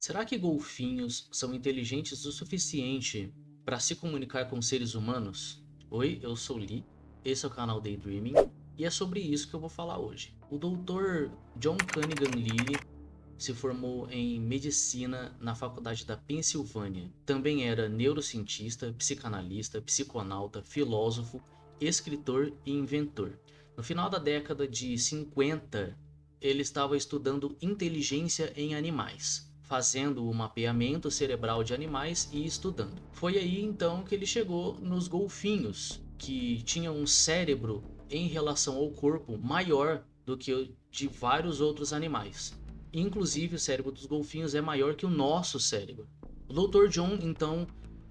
Será que golfinhos são inteligentes o suficiente para se comunicar com seres humanos? Oi, eu sou Lee, esse é o canal Daydreaming e é sobre isso que eu vou falar hoje. O Dr. John Cunningham Lilly se formou em medicina na Faculdade da Pensilvânia. Também era neurocientista, psicanalista, psiconauta, filósofo, escritor e inventor. No final da década de 50, ele estava estudando inteligência em animais, fazendo o mapeamento cerebral de animais e estudando. Foi aí então que ele chegou nos golfinhos, que tinham um cérebro em relação ao corpo maior do que o de vários outros animais. Inclusive, o cérebro dos golfinhos é maior que o nosso cérebro. O Dr. John, então,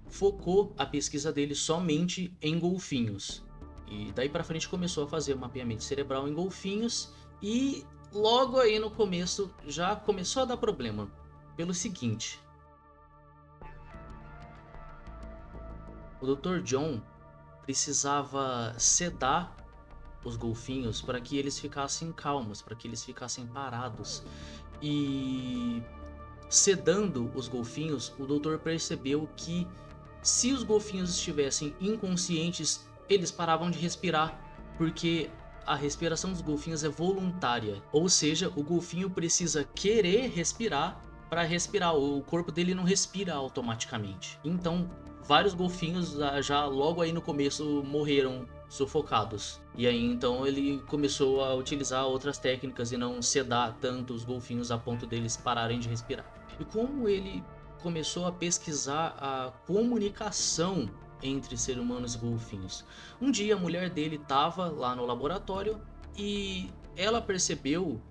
focou a pesquisa dele somente em golfinhos. E daí para frente começou a fazer o mapeamento cerebral em golfinhos e logo aí no começo já começou a dar problema. Pelo seguinte, o Dr. John precisava sedar os golfinhos para que eles ficassem calmos, para que eles ficassem parados. E sedando os golfinhos, o doutor percebeu que se os golfinhos estivessem inconscientes, eles paravam de respirar, porque a respiração dos golfinhos é voluntária, ou seja, o golfinho precisa querer respirar para respirar, o corpo dele não respira automaticamente. Então, vários golfinhos já logo aí no começo morreram sufocados. E aí então ele começou a utilizar outras técnicas e não sedar tanto os golfinhos a ponto deles pararem de respirar. E como ele começou a pesquisar a comunicação entre seres humanos e golfinhos. Um dia a mulher dele estava lá no laboratório e ela percebeu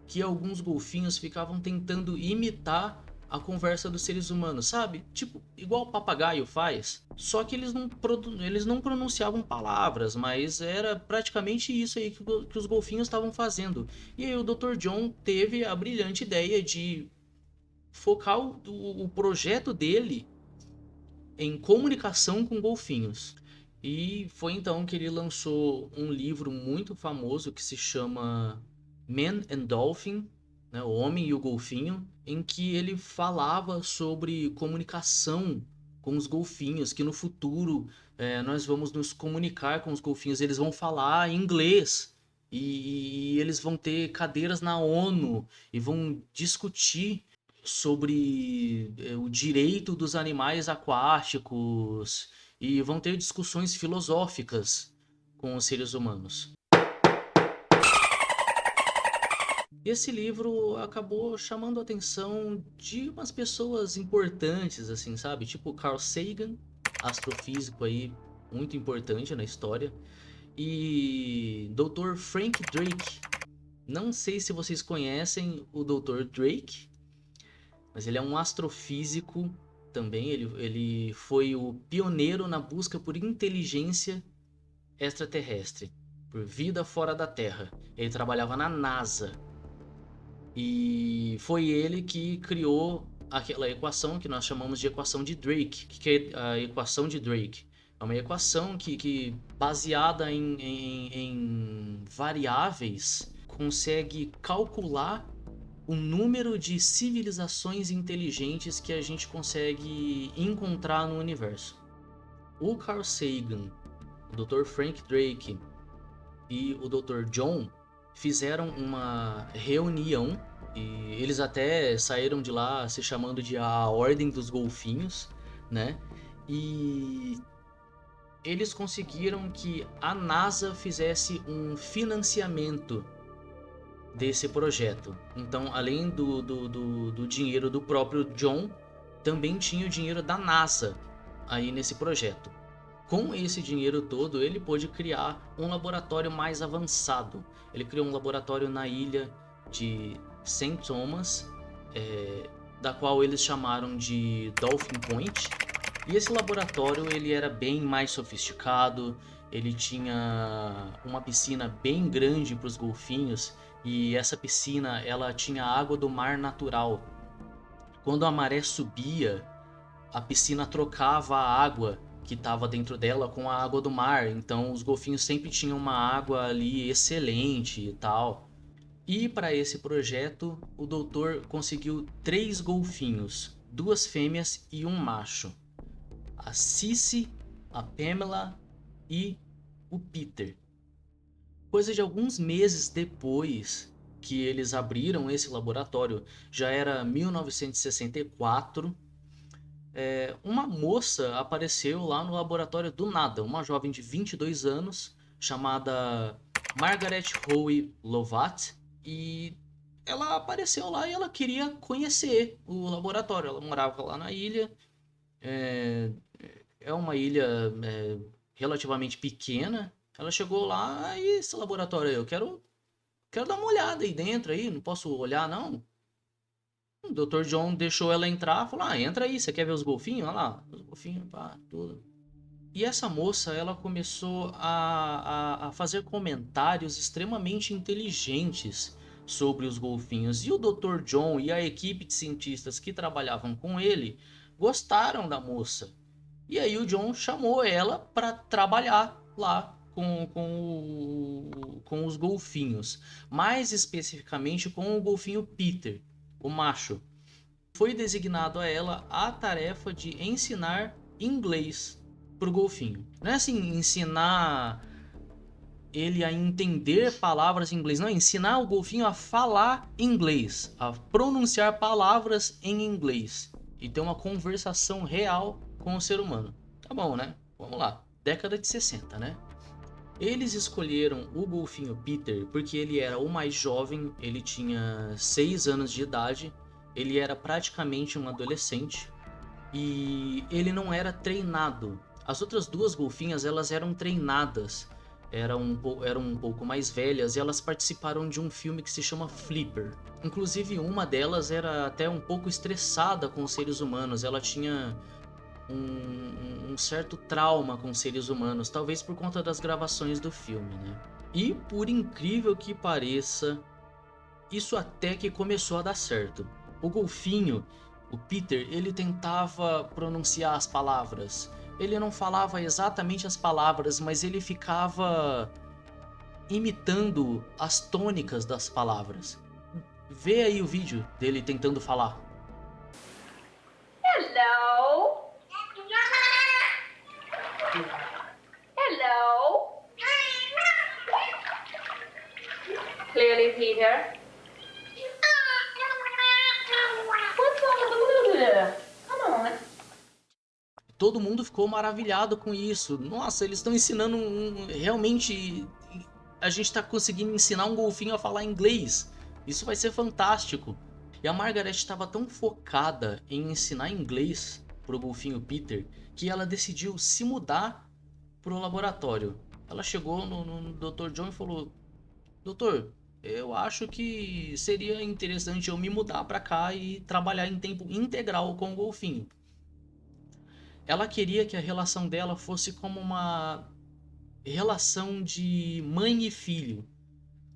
que alguns golfinhos ficavam tentando imitar a conversa dos seres humanos, sabe? Tipo, igual o papagaio faz. Só que eles não pronunciavam palavras, mas era praticamente isso aí que os golfinhos estavam fazendo. E aí o Dr. John teve a brilhante ideia de focar o projeto dele em comunicação com golfinhos. E foi então que ele lançou um livro muito famoso que se chama Man and Dolphin, né, O Homem e o Golfinho, em que ele falava sobre comunicação com os golfinhos, que no futuro nós vamos nos comunicar com os golfinhos, eles vão falar inglês e eles vão ter cadeiras na ONU e vão discutir sobre o direito dos animais aquáticos e vão ter discussões filosóficas com os seres humanos. Esse livro acabou chamando a atenção de umas pessoas importantes, assim, sabe? Tipo Carl Sagan, astrofísico aí muito importante na história, e Dr. Frank Drake. Não sei se vocês conhecem o Dr. Drake, mas ele é um astrofísico também. Ele foi o pioneiro na busca por inteligência extraterrestre, por vida fora da Terra. Ele trabalhava na NASA e foi ele que criou aquela equação que nós chamamos de equação de Drake. O que é a equação de Drake? É uma equação que baseada em variáveis, consegue calcular o número de civilizações inteligentes que a gente consegue encontrar no universo. O Carl Sagan, o Dr. Frank Drake e o Dr. John fizeram uma reunião e eles até saíram de lá se chamando de a Ordem dos Golfinhos, né? E eles conseguiram que a NASA fizesse um financiamento desse projeto. Então, além do dinheiro do próprio John, também tinha o dinheiro da NASA aí nesse projeto. Com esse dinheiro todo, ele pôde criar um laboratório mais avançado. Ele criou um laboratório na ilha de St. Thomas, da qual eles chamaram de Dolphin Point. E esse laboratório ele era bem mais sofisticado, ele tinha uma piscina bem grande para os golfinhos e essa piscina ela tinha água do mar natural. Quando a maré subia, a piscina trocava a água que estava dentro dela com a água do mar, então os golfinhos sempre tinham uma água ali excelente e tal. E para esse projeto, o doutor conseguiu 3 golfinhos, 2 fêmeas e um macho. A Cici, a Pamela e o Peter. Coisa de alguns meses depois que eles abriram esse laboratório, já era 1964, uma moça apareceu lá no laboratório do nada, uma jovem de 22 anos, chamada Margaret Howe Lovat, e ela apareceu lá e ela queria conhecer o laboratório. Ela morava lá na ilha, é, é uma ilha relativamente pequena. Ela chegou lá e esse laboratório aí, quero dar uma olhada aí dentro aí, não posso olhar não. O Dr. John deixou ela entrar, falou: "Ah, entra aí, você quer ver os golfinhos? Olha lá, os golfinhos, pá, tudo". E essa moça, ela começou a fazer comentários extremamente inteligentes sobre os golfinhos. E o Dr. John e a equipe de cientistas que trabalhavam com ele gostaram da moça. E aí o John chamou ela para trabalhar lá com os golfinhos. Mais especificamente com o golfinho Peter, o macho. Foi designado a ela a tarefa de ensinar inglês pro golfinho. Não é assim, ensinar ele a entender palavras em inglês. Não, é ensinar o golfinho a falar inglês, a pronunciar palavras em inglês e ter uma conversação real com o ser humano. Tá bom, né? Vamos lá. Década de 60, né? Eles escolheram o golfinho Peter porque ele era o mais jovem, ele tinha 6 anos de idade, ele era praticamente um adolescente e ele não era treinado. As outras 2 golfinhas, elas eram treinadas, eram um pouco mais velhas e elas participaram de um filme que se chama Flipper. Inclusive uma delas era até um pouco estressada com os seres humanos, ela tinha um certo trauma com seres humanos, talvez por conta das gravações do filme, né? E por incrível que pareça, isso até que começou a dar certo. O golfinho, o Peter, ele tentava pronunciar as palavras. Ele não falava exatamente as palavras, mas ele ficava imitando as tônicas das palavras. Vê aí o vídeo dele tentando falar. Hello. Hello. Clearly, Peter. What's wrong? Come on. Todo mundo ficou maravilhado com isso. Nossa, eles estão ensinando realmente. A gente está conseguindo ensinar um golfinho a falar inglês. Isso vai ser fantástico. E a Margaret estava tão focada em ensinar inglês pro golfinho Peter que ela decidiu se mudar pro laboratório. Ela chegou no Dr. John e falou: "Doutor, eu acho que seria interessante eu me mudar para cá e trabalhar em tempo integral com o golfinho". Ela queria que a relação dela fosse como uma relação de mãe e filho.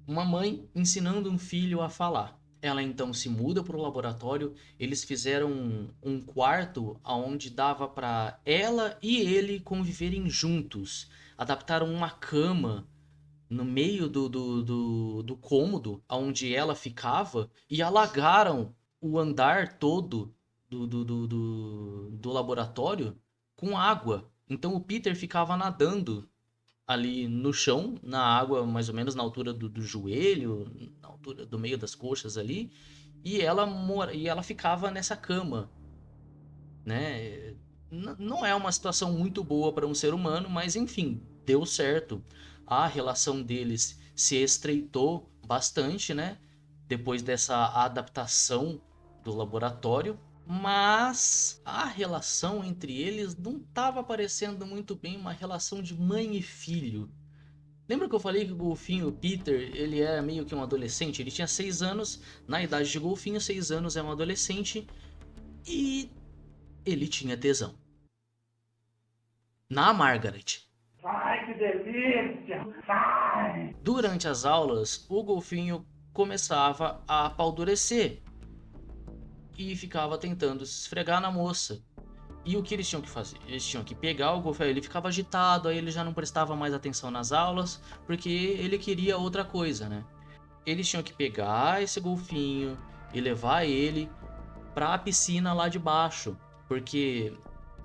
Uma mãe ensinando um filho a falar. Ela então se muda para o laboratório. Eles fizeram um quarto onde dava para ela e ele conviverem juntos. Adaptaram uma cama no meio do cômodo onde ela ficava e alagaram o andar todo do laboratório com água. Então o Peter ficava nadando ali no chão, na água, mais ou menos na altura do joelho, na altura do meio das coxas ali, e ela ficava nessa cama, né? Não é uma situação muito boa para um ser humano, mas enfim, deu certo. A relação deles se estreitou bastante, né? Depois dessa adaptação do laboratório, mas a relação entre eles não estava parecendo muito bem uma relação de mãe e filho. Lembra que eu falei que o golfinho Peter, ele é meio que um adolescente? Ele tinha 6 anos, na idade de golfinho, 6 anos é um adolescente, e ele tinha tesão na Margaret. Ai, que delícia! Ai. Durante as aulas, o golfinho começava a apaldurecer e ficava tentando se esfregar na moça. E o que eles tinham que fazer? Eles tinham que pegar o golfinho, ele ficava agitado, aí ele já não prestava mais atenção nas aulas, porque ele queria outra coisa, né? eles tinham que pegar esse golfinho e levar ele para a piscina lá de baixo, porque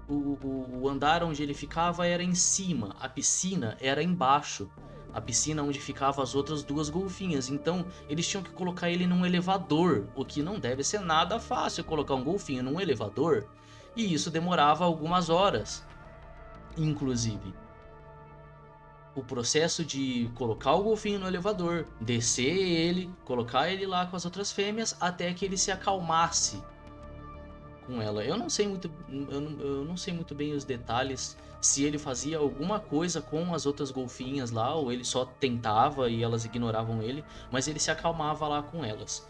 o andar onde ele ficava era em cima, a piscina era embaixo. A piscina onde ficavam as outras duas golfinhas. Então, eles tinham que colocar ele num elevador, o que não deve ser nada fácil colocar um golfinho num elevador. E isso demorava algumas horas, inclusive. O processo de colocar o golfinho no elevador, descer ele, colocar ele lá com as outras fêmeas, até que ele se acalmasse com ela. Eu não sei muito bem os detalhes, se ele fazia alguma coisa com as outras golfinhas lá, ou ele só tentava e elas ignoravam ele, mas ele se acalmava lá com elas.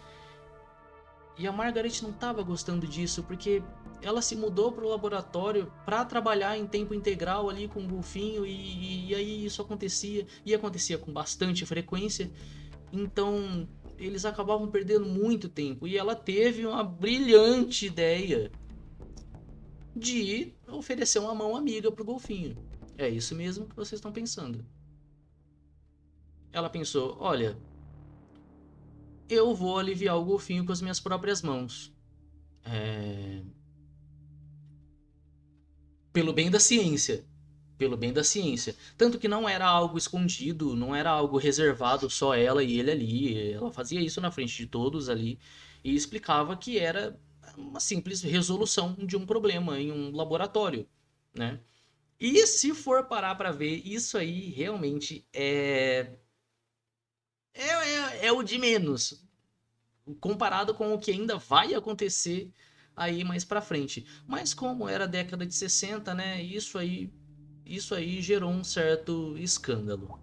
E a Margaret não estava gostando disso, porque ela se mudou para o laboratório para trabalhar em tempo integral ali com o golfinho, e aí isso acontecia, e acontecia com bastante frequência. Então eles acabavam perdendo muito tempo, e ela teve uma brilhante ideia de oferecer uma mão amiga pro golfinho. É isso mesmo que vocês estão pensando. Ela pensou: olha, eu vou aliviar o golfinho com as minhas próprias mãos. Pelo bem da ciência. Pelo bem da ciência. Tanto que não era algo escondido, não era algo reservado só ela e ele ali. Ela fazia isso na frente de todos ali e explicava que era uma simples resolução de um problema em um laboratório, né? E se for parar pra ver, isso aí realmente é o de menos, comparado com o que ainda vai acontecer aí mais pra frente. Mas como era a década de 60, né? Isso aí gerou um certo escândalo.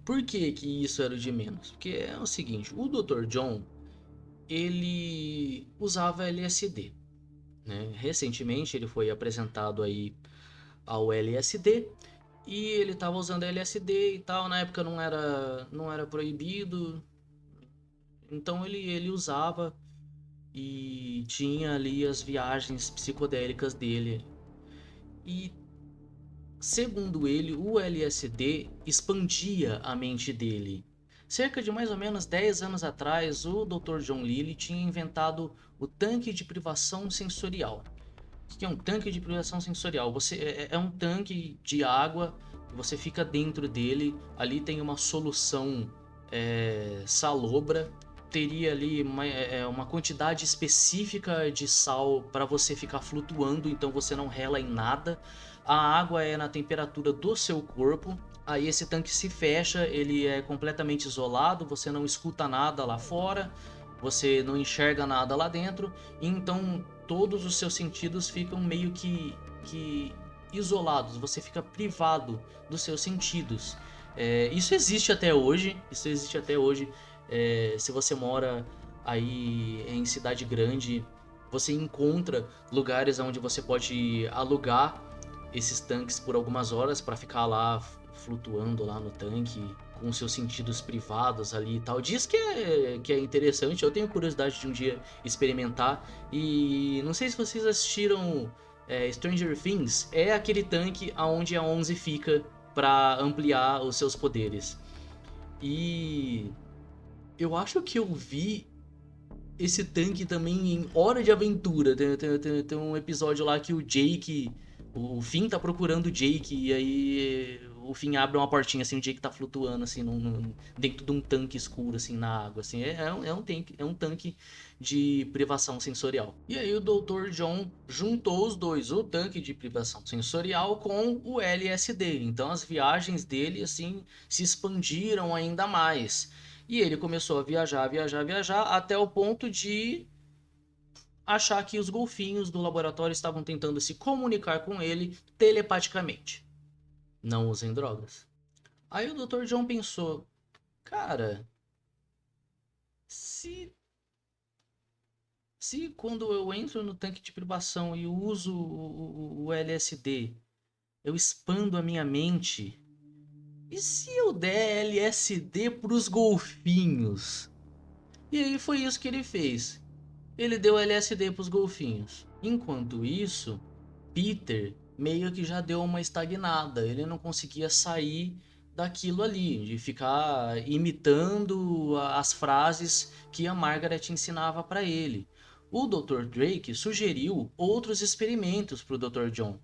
Por que que isso era o de menos? Porque é o seguinte, o Dr. John, ele usava LSD, né? Recentemente ele foi apresentado aí ao LSD e ele estava usando LSD e tal, na época não era proibido, então ele usava e tinha ali as viagens psicodélicas dele. E segundo ele, o LSD expandia a mente dele. Cerca de mais ou menos 10 anos atrás, o Dr. John Lilly tinha inventado o tanque de privação sensorial. O que é um tanque de privação sensorial? É um tanque de água, você fica dentro dele, ali tem uma solução salobra, teria ali uma quantidade específica de sal para você ficar flutuando, então você não rela em nada. A água é na temperatura do seu corpo. Aí esse tanque se fecha, ele é completamente isolado, você não escuta nada lá fora, você não enxerga nada lá dentro, então todos os seus sentidos ficam meio que isolados, você fica privado dos seus sentidos. Isso existe até hoje, se você mora aí em cidade grande, você encontra lugares onde você pode alugar esses tanques por algumas horas para ficar lá flutuando lá no tanque com seus sentidos privados ali e tal. Diz que é interessante, eu tenho curiosidade de um dia experimentar. E não sei se vocês assistiram Stranger Things, é aquele tanque aonde a 11 fica para ampliar os seus poderes. E eu acho que eu vi esse tanque também em Hora de Aventura. Tem um episódio lá que o Jake, o Finn tá procurando o Jake, e aí o Finn abre uma portinha assim, o Jake tá flutuando assim dentro de um tanque escuro assim na água, assim. É um tanque de privação sensorial. E aí o Dr. John juntou os dois, o tanque de privação sensorial com o LSD. Então as viagens dele assim se expandiram ainda mais. E ele começou a viajar, até o ponto de achar que os golfinhos do laboratório estavam tentando se comunicar com ele telepaticamente. Não usem drogas. Aí o Dr. John pensou: cara, se quando eu entro no tanque de privação e uso o LSD, eu expando a minha mente, e se eu der LSD pros golfinhos? E aí foi isso que ele fez. Ele deu LSD pros golfinhos. Enquanto isso, Peter meio que já deu uma estagnada. Ele não conseguia sair daquilo ali, de ficar imitando as frases que a Margaret ensinava para ele. O Dr. Drake sugeriu outros experimentos para o Dr. John,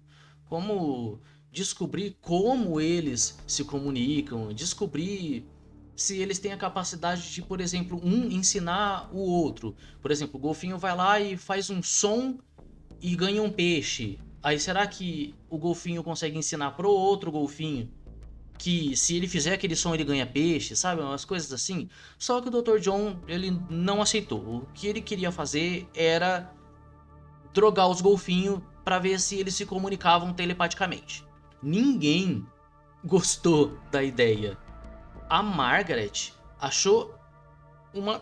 como descobrir como eles se comunicam, descobrir se eles têm a capacidade de, por exemplo, um ensinar o outro. Por exemplo, o golfinho vai lá e faz um som e ganha um peixe. Aí será que o golfinho consegue ensinar pro outro golfinho que se ele fizer aquele som ele ganha peixe, sabe? Umas coisas assim. Só que o Dr. John, ele não aceitou. O que ele queria fazer era drogar os golfinhos para ver se eles se comunicavam telepaticamente. Ninguém gostou da ideia. A Margaret achou uma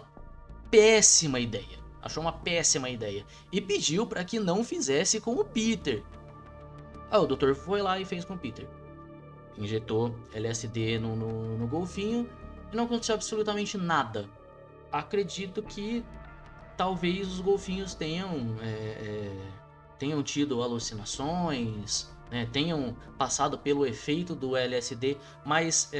péssima ideia. Achou uma péssima ideia. E pediu para que não fizesse com o Peter. Ah, o doutor foi lá e fez com o Peter. Injetou LSD no golfinho e não aconteceu absolutamente nada. Acredito que talvez os golfinhos tenham tido alucinações, né, tenham passado pelo efeito do LSD, mas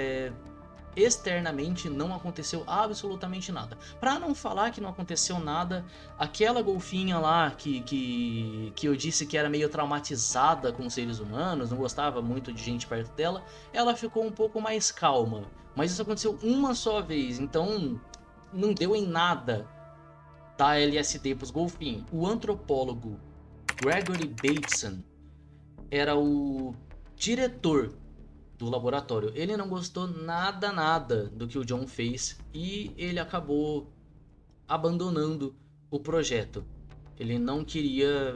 externamente não aconteceu absolutamente nada. Pra não falar que não aconteceu nada, aquela golfinha lá que eu disse que era meio traumatizada com os seres humanos, não gostava muito de gente perto dela, ela ficou um pouco mais calma. Mas isso aconteceu uma só vez, então não deu em nada dar LSD pros golfinhos. O antropólogo Gregory Bateson era o diretor do laboratório. Ele não gostou nada do que o John fez e ele acabou abandonando o projeto. Ele não queria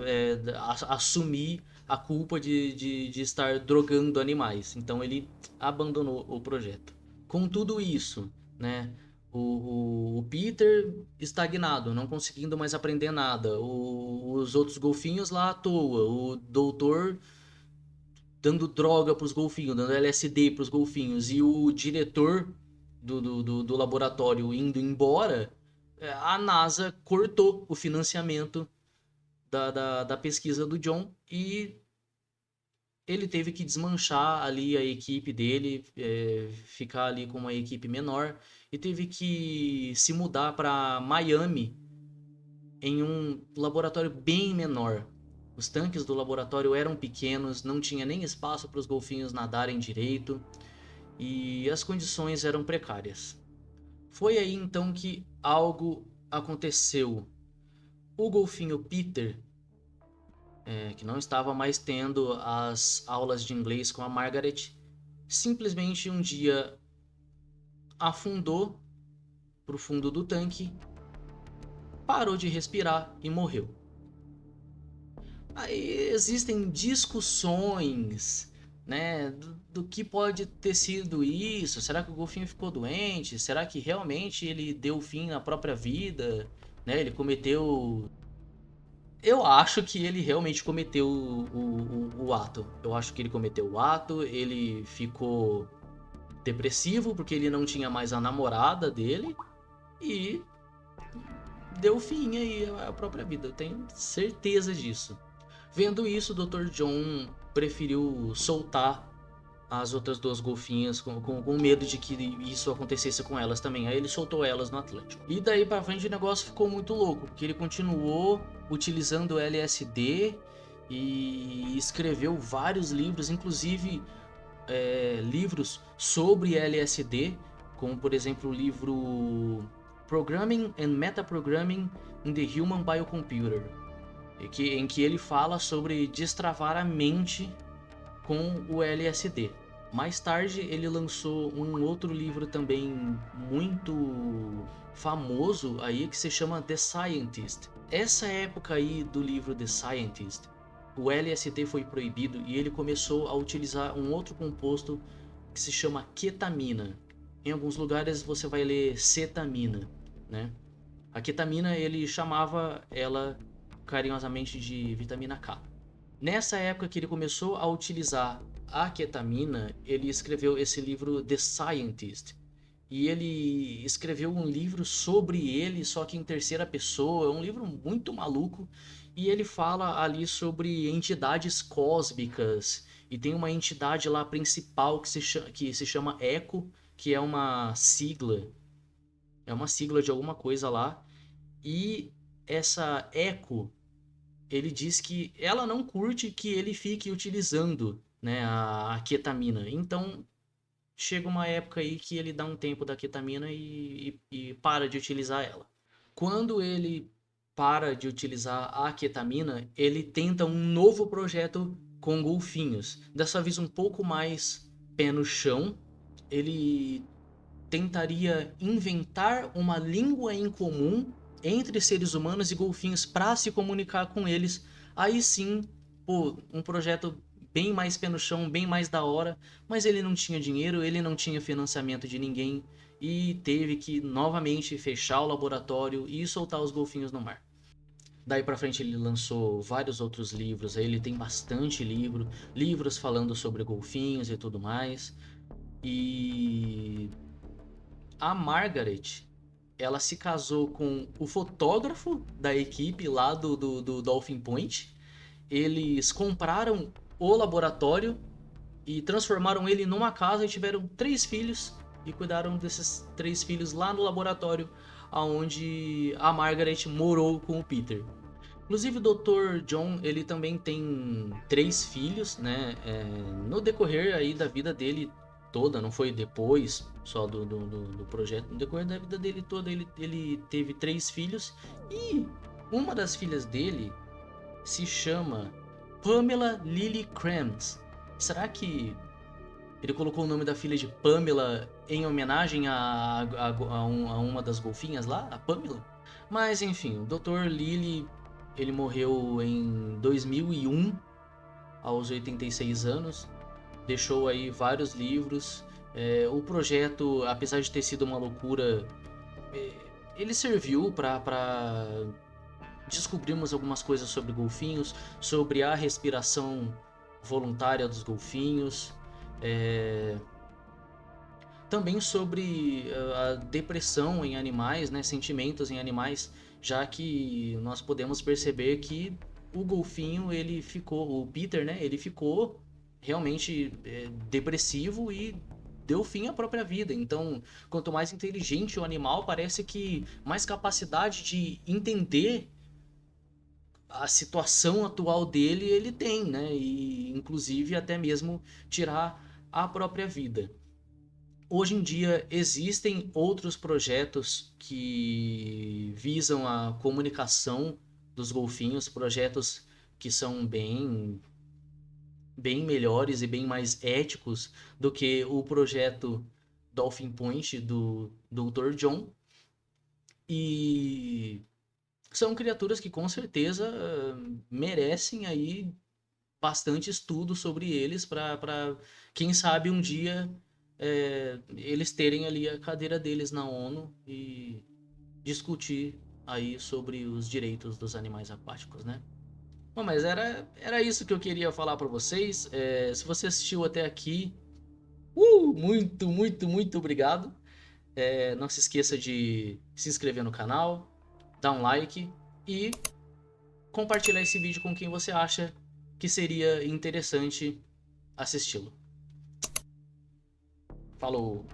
assumir a culpa de estar drogando animais, então ele abandonou o projeto. Com tudo isso, né, o Peter estagnado, não conseguindo mais aprender nada, os outros golfinhos lá à toa, o doutor dando droga pros golfinhos, dando LSD pros golfinhos, e o diretor do laboratório indo embora, a NASA cortou o financiamento da pesquisa do John e ele teve que desmanchar ali a equipe dele, ficar ali com uma equipe menor e teve que se mudar para Miami em um laboratório bem menor. Os tanques do laboratório eram pequenos, não tinha nem espaço para os golfinhos nadarem direito e as condições eram precárias. Foi aí então que algo aconteceu. O golfinho Peter, que não estava mais tendo as aulas de inglês com a Margaret, simplesmente um dia afundou para o fundo do tanque, parou de respirar e morreu. Aí existem discussões, né, do que pode ter sido isso. Será que o golfinho ficou doente? Será que realmente ele deu fim à própria vida? Né, ele cometeu... Eu acho que ele realmente cometeu o ato. Eu acho que ele cometeu o ato, ele ficou depressivo porque ele não tinha mais a namorada dele e deu fim aí à própria vida. Eu tenho certeza disso. Vendo isso, o Dr. John preferiu soltar as outras duas golfinhas com medo de que isso acontecesse com elas também. Aí ele soltou elas no Atlântico. E daí pra frente o negócio ficou muito louco, porque ele continuou utilizando o LSD e escreveu vários livros, inclusive livros sobre LSD, como por exemplo o livro Programming and Metaprogramming in the Human Biocomputer, em que ele fala sobre destravar a mente com o LSD. Mais tarde ele lançou um outro livro também muito famoso aí que se chama The Scientist. Essa época aí do livro The Scientist, o LSD foi proibido e ele começou a utilizar um outro composto que se chama ketamina. Em alguns lugares você vai ler cetamina, né? A ketamina ele chamava ela carinhosamente de vitamina K. Nessa época que ele começou a utilizar a ketamina, ele escreveu esse livro The Scientist. e ele escreveu um livro sobre ele, só que em terceira pessoa. É um livro muito maluco. E ele fala ali sobre entidades cósmicas. E tem uma entidade lá principal que se chama Echo, que é uma sigla. É uma sigla de alguma coisa lá. E essa Echo, ele diz que ela não curte que ele fique utilizando, né, a ketamina. Então chega uma época aí que ele dá um tempo da ketamina e para de utilizar ela. Quando ele para de utilizar a ketamina, ele tenta um novo projeto com golfinhos. Dessa vez um pouco mais pé no chão. Ele tentaria inventar uma língua em comum entre seres humanos e golfinhos para se comunicar com eles. Aí sim, pô, um projeto bem mais pé no chão, bem mais da hora, mas ele não tinha dinheiro, ele não tinha financiamento de ninguém e teve que novamente fechar o laboratório e soltar os golfinhos no mar. Daí pra frente ele lançou vários outros livros, aí ele tem bastante livros falando sobre golfinhos e tudo mais. E a Margaret, ela se casou com o fotógrafo da equipe lá do Dolphin Point. Eles compraram o laboratório e transformaram ele numa casa e tiveram 3 filhos e cuidaram desses 3 filhos lá no laboratório aonde a Margaret morou com o Peter. Inclusive o Dr. John, ele também tem 3 filhos, né? No decorrer aí da vida dele toda, não foi depois só do projeto, no decorrer da vida dele toda ele teve 3 filhos e uma das filhas dele se chama Pamela Lily Krantz. Será que ele colocou o nome da filha de Pamela em homenagem a uma das golfinhas lá, a Pamela? Mas enfim, o Dr. Lily, ele morreu em 2001, aos 86 anos. Deixou aí vários livros. O projeto, apesar de ter sido uma loucura, ele serviu para descobrirmos algumas coisas sobre golfinhos, sobre a respiração voluntária dos golfinhos, também sobre a depressão em animais, né, sentimentos em animais, já que nós podemos perceber que o golfinho, o Peter, né, ele ficou realmente depressivo e deu fim à própria vida. Então, quanto mais inteligente o animal, parece que mais capacidade de entender a situação atual dele ele tem, né? E inclusive até mesmo tirar a própria vida. Hoje em dia existem outros projetos que visam a comunicação dos golfinhos, projetos que são bem melhores e bem mais éticos do que o projeto Dolphin Point do Dr. John. E são criaturas que com certeza merecem aí bastante estudo sobre eles para quem sabe um dia eles terem ali a cadeira deles na ONU e discutir aí sobre os direitos dos animais aquáticos, né? Bom, mas era isso que eu queria falar para vocês. Se você assistiu até aqui, muito, muito, muito obrigado. Não se esqueça de se inscrever no canal, dar um like e compartilhar esse vídeo com quem você acha que seria interessante assisti-lo. Falou!